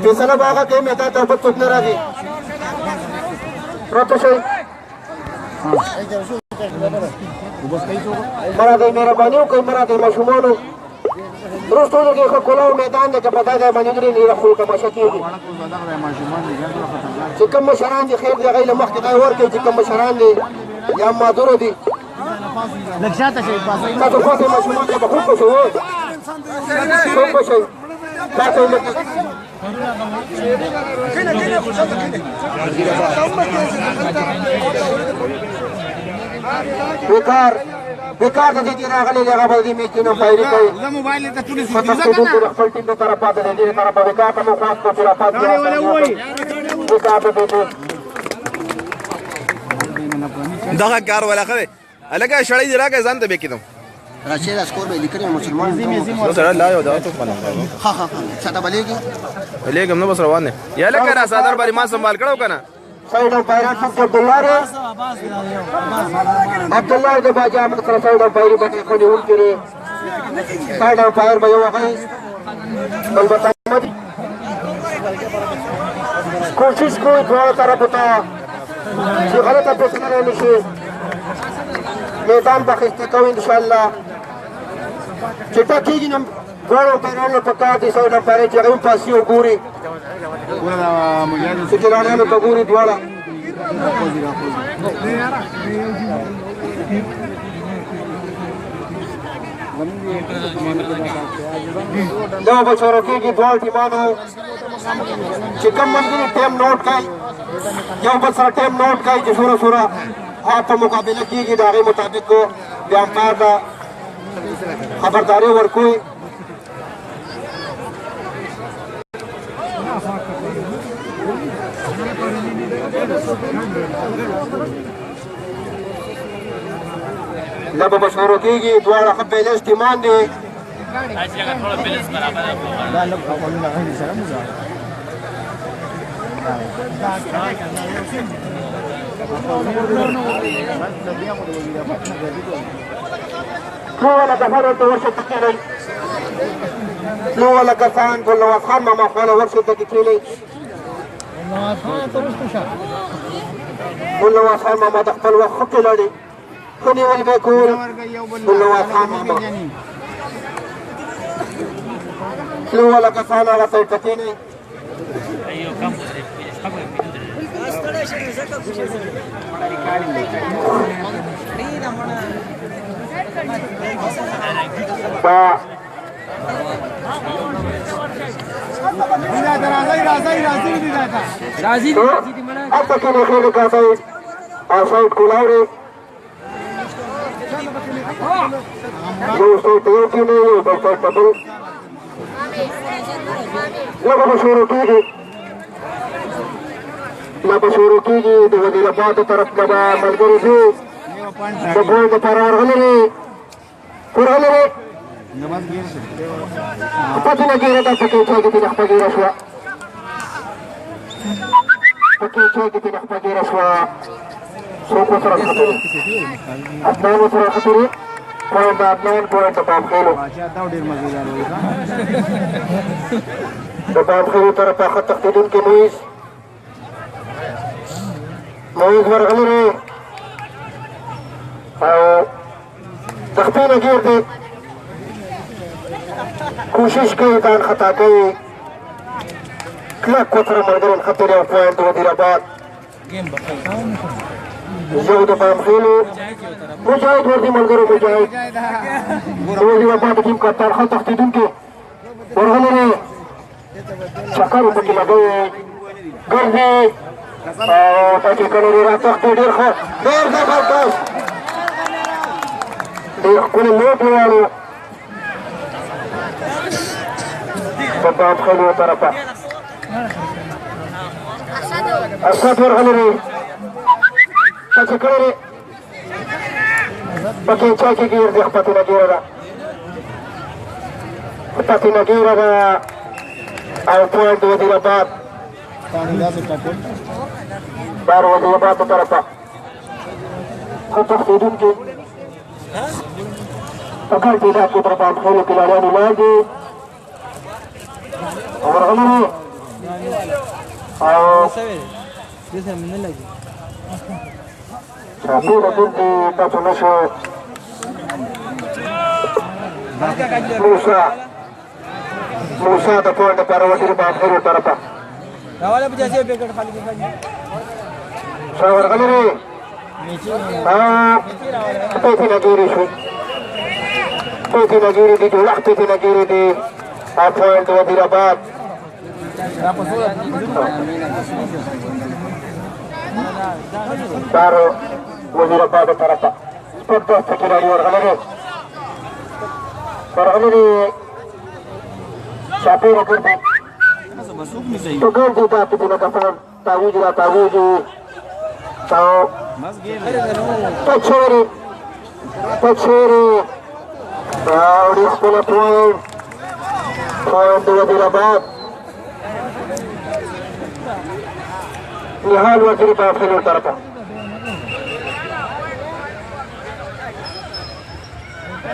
فیصله به هغه کوي میدان ته بل څوک نه راځي پراته شئ مه راځئ مهرباني وکړئ مه راځئ ماشومانو روز ټولو کې ښه کلاو میدان دی که په دا ځای باندې درې نیره خو تماشه کېږي چې کوم مشران دي خیر د هغوی له مخکې ځای ورکوي چې کوم مشران دي یا معذوره دي تاسو خواته ماشومان ته به خوب به شئ خوب به شئ تاسو بیکار د دې راغلي دی هغه به دې میچونه پایري کوي په تښتېدونکو د خپل ټیم د طرفه د دې طرفه بیکار ته مو خاص کړو چې راپات بیکار ته دغه کار ولا خره الګا شړې دی راګه ځان ته به کېدم راشد اسکور به لیکري مسلمان نو سره لا یو دا ته فلم ها څه بلېږي بلېږم نو بس روان دي یا لکه را صدر باندې ما سنبال کړو کنه سایډ اف پایرات عبدالله د باجا احمد سره سایډ اف پایري باندې خو نیول کړي سایډ اف پایر به یو هغه بل بتامد کوشش کوي دواړو طرفو ته چې غلطه فیصله رانه شي میدان به اخیستې کوي انشاءالله چې ټاکېږي نو دواړو پایرانو په کار دي سایډ اف پایري چې هغه هم پاسي وګوري چې ګرانیانو ته ګوري دواړه دا به شروع کېږي دواړو ټیمانو چې کوم ملګري ټیم نوټ کوي یو بل سره ټیم نوټ کوي چې سوره سوره په مقابله کېږي د هغې مطابق بیا امپایر ته خبرداری ورکوي لبه به شروع کېږي دواړه ښه بیلنس ټیمان دي ټوله کسان ورته ورشئ ته کښېنئ ټوله کسان ګلنواز خان ماما خواله ورشئ ته کښېنئ ګلنواز خان ماما د خپل وخت ښه کلاړي ښه نیول به یې کول ګلنواز خان ماما ټوله کسان هغه سایډ ته کښېنئ هلته کښېنئ خېلې کاسئ او سایډ کولاوړې یو سایډ ته یو کښېنئ یو بل سایډ ته بل لږه به شروع کېږي لږه شروع کېږي د وزیرآباد طرف نه به ملګري دي د ګول دپاره ورغلي دي ورغلي دي پکې نه ګیره ده پکې چای کې تېنه خپه ګیره شوه پکې چای کې تېنه خپه ګیره شوه څوک ورسره خطرې عدنان ورسره خطرې پوینټ د عدنان پوینټ د پامخېلو د پامخېلو طرفه ښه تښتېدونکي مویز ورغلی دی او تختې نه ګیر دی کوشش کوي ځان خطا کوي کلک ورسره ملګري نښتې دی او پوینټ د وزیرآباد یو د پامخېلو مجاهد ورځي ملګرو مجاهد د وزیرآباد ټیم کپتان ښه تښتېدونکي ورغلی دی چکر یې پکې لګوي ګرځي او پکې کله دی راتښتې ډېر ښه ډېر زبردست ډېر ښکلي لوب ووالو د پامخېلو طرفه اسد ورغلی دی پکې کړی دی پکې چا کې ګیر دی خپتې نه ګیره ده خپتې نه ګیره ده او پوینټ د وزیرآباد بار وزیرآباد په طرفه ښه تښتېدونکي په ګڼ تعداد کې پر پامخېلو کلاړیان ولاړ دي ورغلي او شاپور دې تاسو نشو موسی د پوینټ لپاره وزیر په اخر طرفه راواله په جاسي پیکټ خالی کې شاور غلري پېتی نګيري شو پېتی نګيري دي ټول پېتی نګيري دي پوینټ وزیر آباد دارو وزیر آباد طرفه سپورت دوست کلاړي ورغلري شاپور ګرځي تو ګرځي دا په دې کفن تاویج را تاویج تاو پچوري راوړي خپل پوینټ وزیر آباد نهال وزیر په خپل طرفه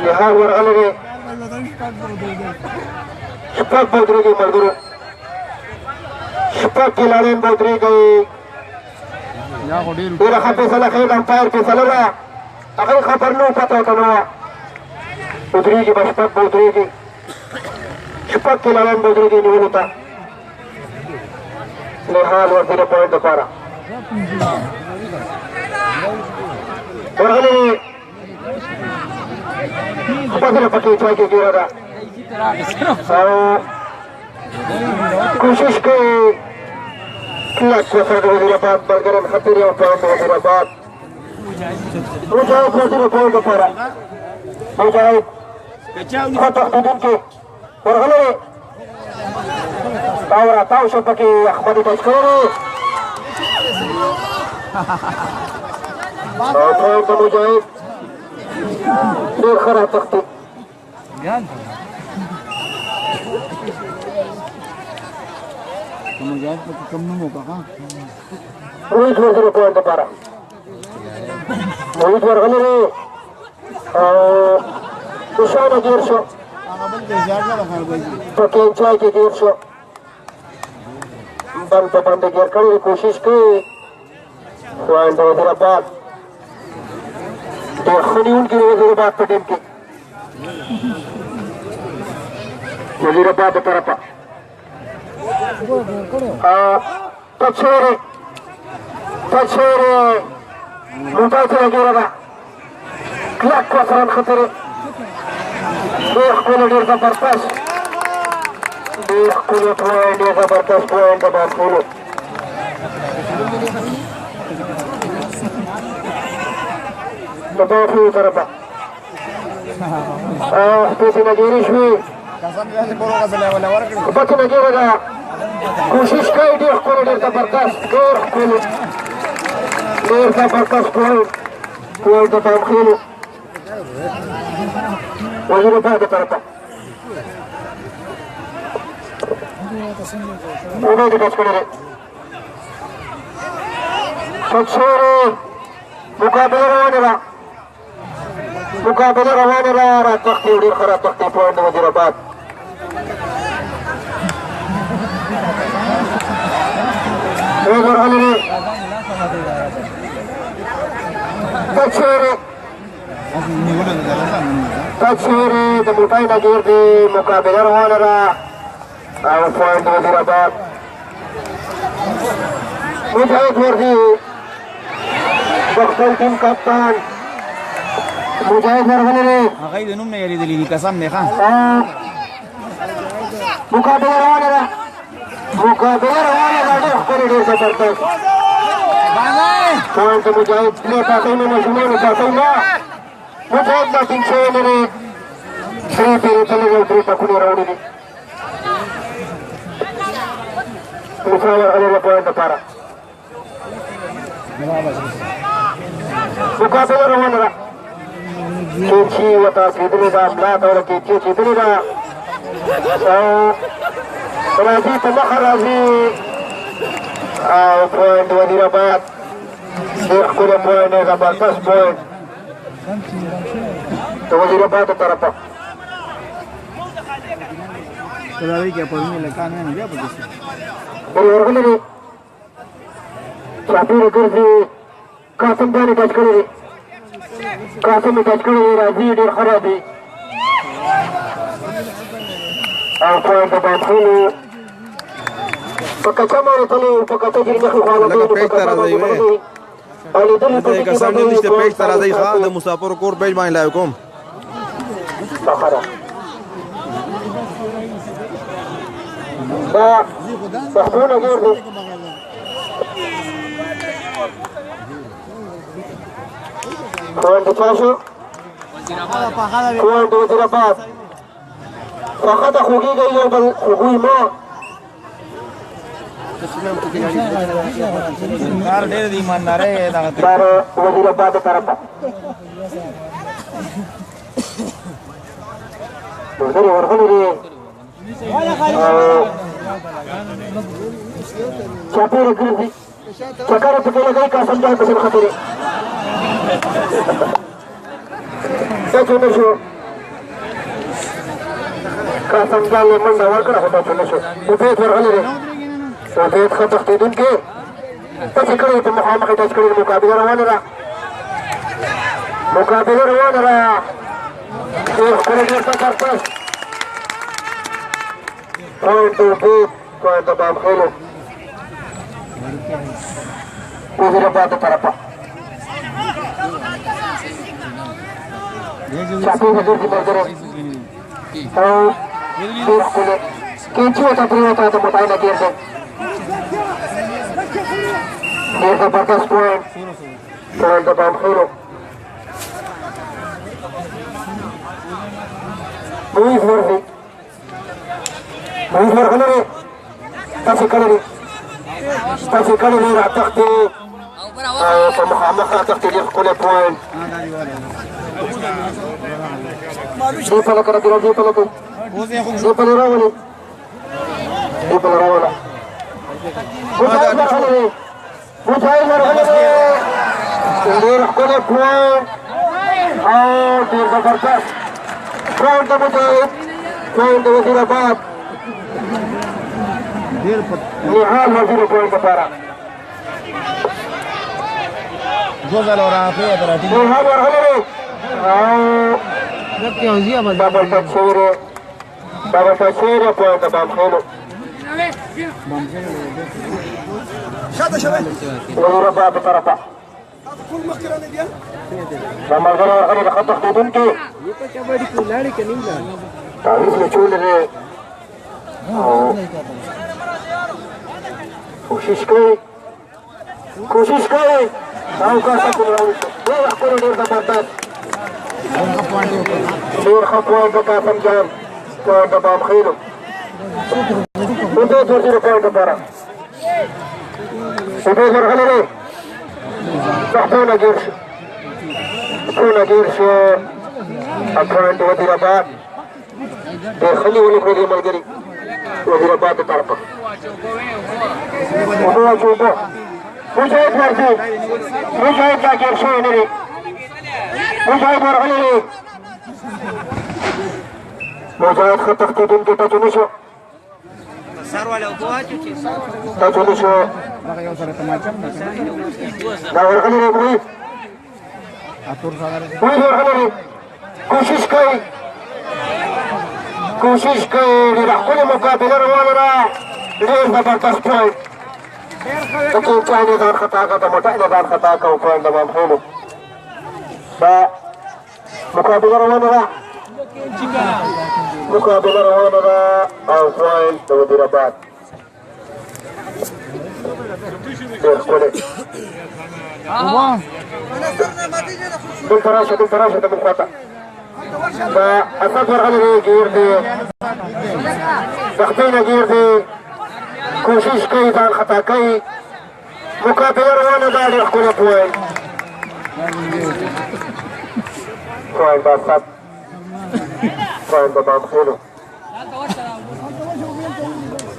نهال ورغلي شپږ بودرېږي ملګرو شپږ کلاړین بودرېږي ډېره ښه فیصله ښه امپایر فیصله ده هغوی خبر نه و پته ورته نه وه بودرېږي به شپږ بودرېږي شپږ کلاړین بودرېږي نیولو ته نهال وزیر پوینټ دپاره ورغلي خپله پکې چای کې ګیره ده او کوشش کوي کلک وسر د وزیر آباد ملګرم خطر یو پوینټ وزیر آباد مجاهد وزیر پوینټ لپاره مجاهد ښه تښتېدونکي ورغلی تاو راتاو شو پکې احمد ټچ کړی او پوینټ د مجاهد ډېر ښه راتښتېد موحد وزیر پوینټ لپاره موحد ورغلی دی او شانه ګیر شو په کینچای کې ګیر شو بند په بند ګیر کړی کوشش کوي پوینټ وزیر آباد ډېر ښه نیونکي د وزیر آباد په ټیم کې وزیر آباد د طرفه تچوري موټای سره ګیره ده کلک وسره نښترې ډېر ښکلی ډېر زبردست ډېر ښکلی پوینټ ډېر زبردست پوینټ د باسولو د باسولو طرفه پېسې نګیرې شوې پکې نګیره ده کوشش کوي ډېر ښکلی ډېر زبردست ډېر ښکلی ډېر زبردست پوینټ د بامخیلو وزیر آباد د طرفه امید یې ټچ کړی دی تچوري مقابله روانه ده مقابله روانه ده راتښتي ډېر ښه راتښتي پوینټ د وزیر آباد ورغلی دی تچوري د موټای نه ګیر دی مقابله روانه ده او پوینټ د وزیر آباد مجاهد ورځي د خپل ټیم کپتان مجاهد ورغلی دی هغوی د نوم نه یېرېدلي دي قسم دی ښه مقابله روانه ده مقابله روانه ده ډېر ښکلې ډېر زبردست پوینټ د مجاهد پلې پاتې نه ماشومانو پاتې نه مجاهد دا ټینګ شوی نه دی درې تېرېدلې دي او درې ټکونه یې راوړي دي موسی ورغلی د پوینټ لپاره مقابله روانه ده کېچي ورته اچېدلې ده ملا ته ورته کېچي اچېدلې ده او راځي په مخه راځي او پوینټ وزیر آباد ډېر ښکلی پوینټ دی زبردست پوینټ د وزیر آباد د طرفه Todavía que por mí le caen en el día porque sí. ورغلري چاپیر ګرځي قاسم جان ټچ کړی دی قاسم ټچ کړی دی راځي ډېر خراب دی او پوینټ د بابخیلو په کچه باندې تللی په کچه کې مخې خوا لګوي لکه پیج ته راځئ او لیدلي ته کسان ډېر نشته پیج ته راځئ ښه د مسافرو کور پیج باندې لایو کوم دا پښتون ګور دی پوینټ چا شو پوینټ وزیرآباد فقط خوږېږي یو بل خوږوي ما کار ډېر د ایماندارۍ دغه بار وزیرآباد د طرفه ورغلي ورغلي چاپېره ګرځي چکر پکې لګوي قاسم جان پسې خطرې ټچ ونه شو قاسم جان یې منډه ورکړه خو ټچ ونه شو عبید ورغلی دی عبید ښه تښتېدونکی ټچ یې کړی په مخامخ یې ټچ کړی مقابله روانه ده مقابله روانه ده ډېر ښکلی ډېر سخت پس پوینټ عبید پوینټ د بابخیلو وزیرآباد د طرفه چاپېره ګرځي ملګری او ډېر ښکلی کینچي ورته پرېوته د مټای نه تېر دی ډېر زبردست پوینټ پوینټ د بابخیلو مویز ورځي مویز ورغلی دی تاسې کړی دی تاسې کړی دی راتښتې او په مخامخ راتښتې ډېر ښکلی پوینټ دې پله که راځي دې پله کوي دې پلې راولي دې پله راوله مجاهد ورغلی دی مجاهد ورغلی دی ډېر ښکلی پوینټ او ډېر زبردست پوینټ د مجاهد پوینټ د وزیرآباد نهال وزیر پوینټ لپاره ځوځل ورغلی دی نهال ورغلی دی او ډبل ټچ شوی دی ډبل ټچ شوی دی پوینټ د بابخیلو وزیرآباد د طرفه دا ملګری ورغلی د ښه تښتېدونکي تعویض یې چولی دی او کوشش کوي او کاسه کوم راوړي ډېر ښکلی ډېر زبردست ډېر ښه پوینټ د قاسم جان پوینټ د بابخیلو عبید ورځي د پوینټ لپاره عبید ورغلی دی څونه ګیر شو پوینټ وزیرآباد ډېر ښه نیولې کړې دي ملګري وزیرآباد د طرفه اوبه واچو اوبه مجاهد ورځي مجاهد لا ګیر شوی نه دی مجاهد ورغلی دی مجاهد ښه تښتېدونکی ټچ ونه شو ټچ ونه شو دا ورغلی دی موږ ورغلی دی کوشش کوي ډېره ښکلې مقابله روانه ده ډېر زبردست پوینټ د کینچای نه ځان خطا کړه د موټای نه ځان خطا کړه او پوینټ د بابخیلو دا مقابله روانه ده او پوینټ د وزیرآباد ډېر ښکلی دلته راشه د موږ خواته دا اسد ورغلی دی ګیر دی سختۍ نه ګیر دی کوشش کوي ځان خطا کوي مقابله روانه ده ډېر ښکلی پوینټ پوینټ د اسد پوینټ د بابخیلو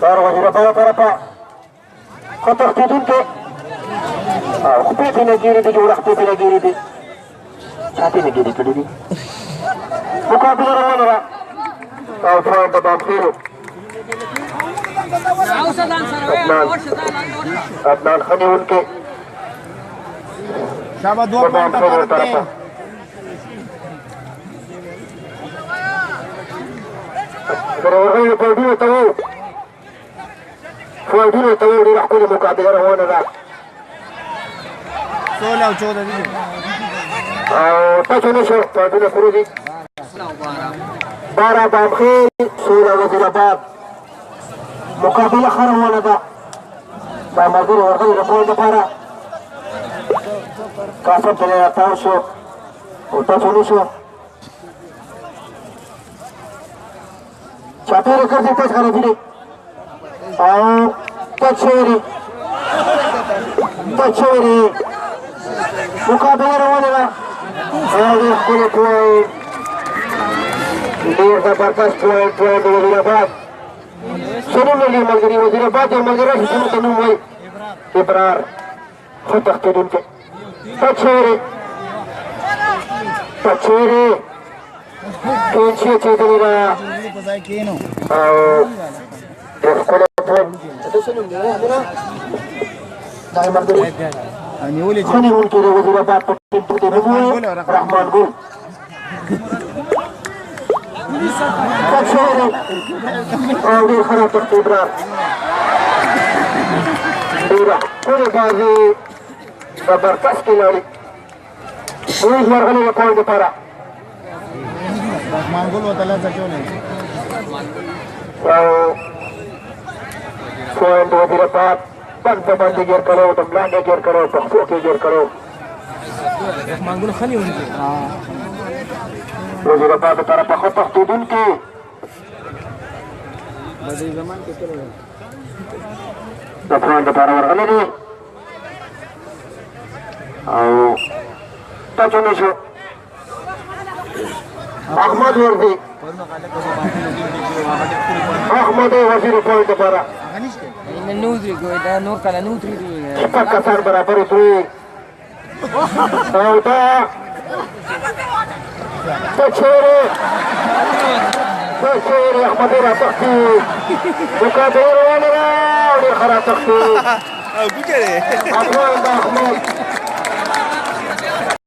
دار وزیرآباد طرفه ښه تښتېدونکی او خپې پرې نه ګیرې دي جوړه خپې پرې نه ګیرې دي چاپې نه ګیرې کړي دي مقابله روانه ده او پوینټ د بابخیلو عدنان خني उनके شابه 2 پوینټ فرق دی ورغلي فوډینو ته وو ډېره ښکلې مقابله روانه ده 16 او 14 دي او تاسو نشو فوډینو پرو دي 12 بامخیل 16 وزیرآباد مقابله ښه روانه ده دا ملګري ورغلي د ګول دپاره قاسم ته راتاو شو او تاسو نشو چاپېره ګرځي تاسو خرابي دی او ټچ شوی دی مقابله روانه ده او ډېر ښکلی پوینټ ډېر زبردست پوینټ د وزیرآباد څه نوم لري ملګري وزیرآباد یو ملګری چې څنګه ته نوم وایي ابرار ښه تښتېدونکی ټچ شوی دی کینچي اچېدلې ده په ځای کېنو او ډېر ښکلی پوینټ څه نوم دی دا یې ملګري نیولې ښه نیونکی دی وزیرآباد په ټیم کې نوم وایي رحمان ګل ټچ شوی دی او ډېر خراب تښتي ابرار ډېره ښکلې بازي زبردست کلاړي اوس ورغلي د پوینټ دپاره رحمان ګل وته لږه چولې او پوینټ وزیرآباد بند په باندې ګیر کړو د ملاندې ګیر کړو پښتو کې ګیر کړو وزیرآباد د طرفه ښه تښتېدونکي د پوینټ دپاره ورغلي دي او ټچ ونه شو احمد ورځي احمد وزیر پوینټ دپاره شپږ کسان برابر وتوي او دا ټچ شوی احمد راتښتي مقابله روانه ده او ډېر ښه راتښتي او ګوچره افغان د احمد